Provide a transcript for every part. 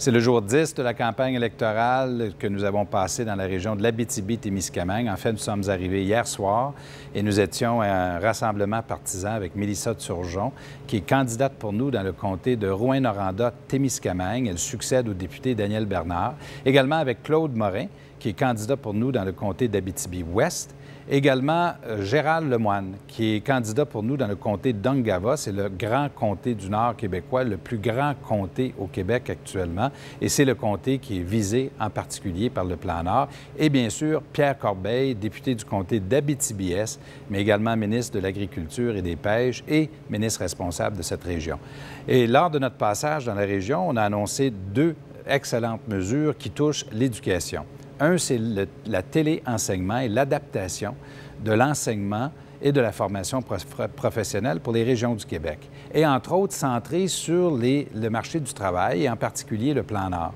C'est le jour 10 de la campagne électorale que nous avons passé dans la région de l'Abitibi-Témiscamingue. En fait, nous sommes arrivés hier soir et nous étions à un rassemblement partisan avec Mélissa Turgeon, qui est candidate pour nous dans le comté de Rouyn-Noranda-Témiscamingue. Elle succède au député Daniel Bernard. Également avec Claude Morin, qui est candidat pour nous dans le comté d'Abitibi-Ouest. Également, Gérald Lemoine, qui est candidat pour nous dans le comté d'Ungava. C'est le grand comté du Nord québécois, le plus grand comté au Québec actuellement. Et c'est le comté qui est visé en particulier par le Plan Nord. Et bien sûr, Pierre Corbeil, député du comté d'Abitibi-Est, mais également ministre de l'Agriculture et des Pêches et ministre responsable de cette région. Et lors de notre passage dans la région, on a annoncé deux excellentes mesures qui touchent l'éducation. Un, c'est la téléenseignement et l'adaptation de l'enseignement et de la formation professionnelle pour les régions du Québec. Et entre autres, centré sur le marché du travail et en particulier le Plan Nord.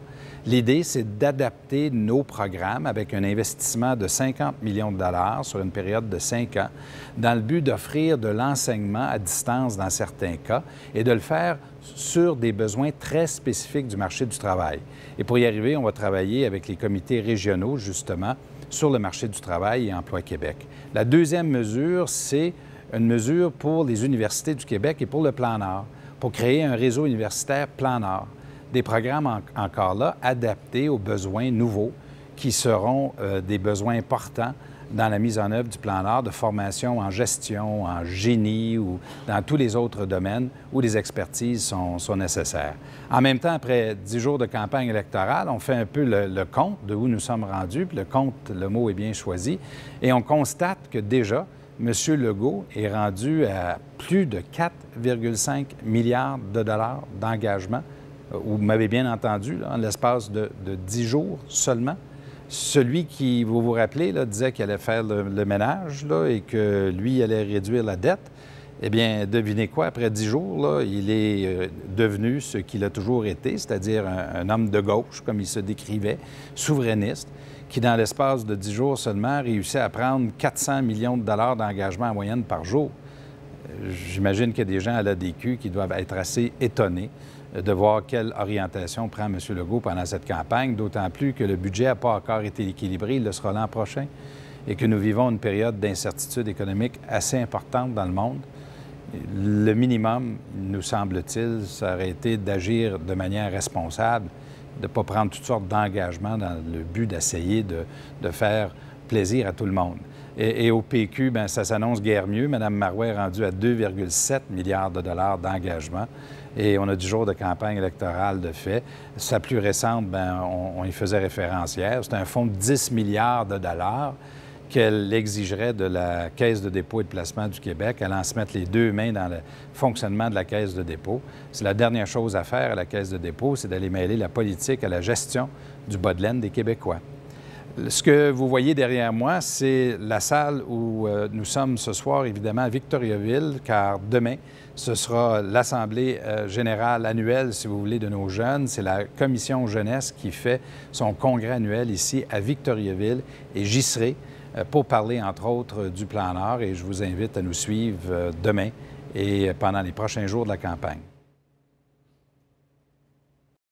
L'idée, c'est d'adapter nos programmes avec un investissement de 50 millions de dollars sur une période de 5 ans dans le but d'offrir de l'enseignement à distance dans certains cas et de le faire sur des besoins très spécifiques du marché du travail. Et pour y arriver, on va travailler avec les comités régionaux, justement, sur le marché du travail et Emploi Québec. La deuxième mesure, c'est une mesure pour les universités du Québec et pour le Plan Nord, pour créer un réseau universitaire Plan Nord. Des programmes encore là adaptés aux besoins nouveaux qui seront des besoins importants dans la mise en œuvre du Plan Nord de formation en gestion, en génie ou dans tous les autres domaines où les expertises sont nécessaires. En même temps, après 10 jours de campagne électorale, on fait un peu le compte de où nous sommes rendus, puis le compte, le mot est bien choisi, et on constate que déjà, M. Legault est rendu à plus de 4,5 milliards de dollars d'engagement. Vous m'avez bien entendu, là, en l'espace de 10 jours seulement. Celui qui, vous vous rappelez, là, disait qu'il allait faire le ménage là, et que lui allait réduire la dette. Eh bien, devinez quoi, après 10 jours, là, il est devenu ce qu'il a toujours été, c'est-à-dire un homme de gauche, comme il se décrivait, souverainiste, qui, dans l'espace de 10 jours seulement, réussit à prendre 400 millions de dollars d'engagement en moyenne par jour. J'imagine qu'il y a des gens à l'ADQ qui doivent être assez étonnés de voir quelle orientation prend M. Legault pendant cette campagne, d'autant plus que le budget n'a pas encore été équilibré, il le sera l'an prochain, et que nous vivons une période d'incertitude économique assez importante dans le monde. Le minimum, nous semble-t-il, ça aurait été d'agir de manière responsable, de ne pas prendre toutes sortes d'engagements dans le but d'essayer de faire plaisir à tout le monde. Et au PQ, bien, ça s'annonce guère mieux. Mme Marois est rendue à 2,7 milliards de dollars d'engagement et on a 10 jours de campagne électorale de fait. Sa plus récente, bien, on y faisait référence hier. C'est un fonds de 10 milliards de dollars qu'elle exigerait de la Caisse de dépôt et de placement du Québec, allant se mettre les deux mains dans le fonctionnement de la Caisse de dépôt. C'est la dernière chose à faire à la Caisse de dépôt, c'est d'aller mêler la politique à la gestion du bas de laine des Québécois. Ce que vous voyez derrière moi, c'est la salle où nous sommes ce soir, évidemment, à Victoriaville, car demain, ce sera l'Assemblée générale annuelle, si vous voulez, de nos jeunes. C'est la Commission jeunesse qui fait son congrès annuel ici à Victoriaville et j'y serai pour parler, entre autres, du Plan Nord et je vous invite à nous suivre demain et pendant les prochains jours de la campagne.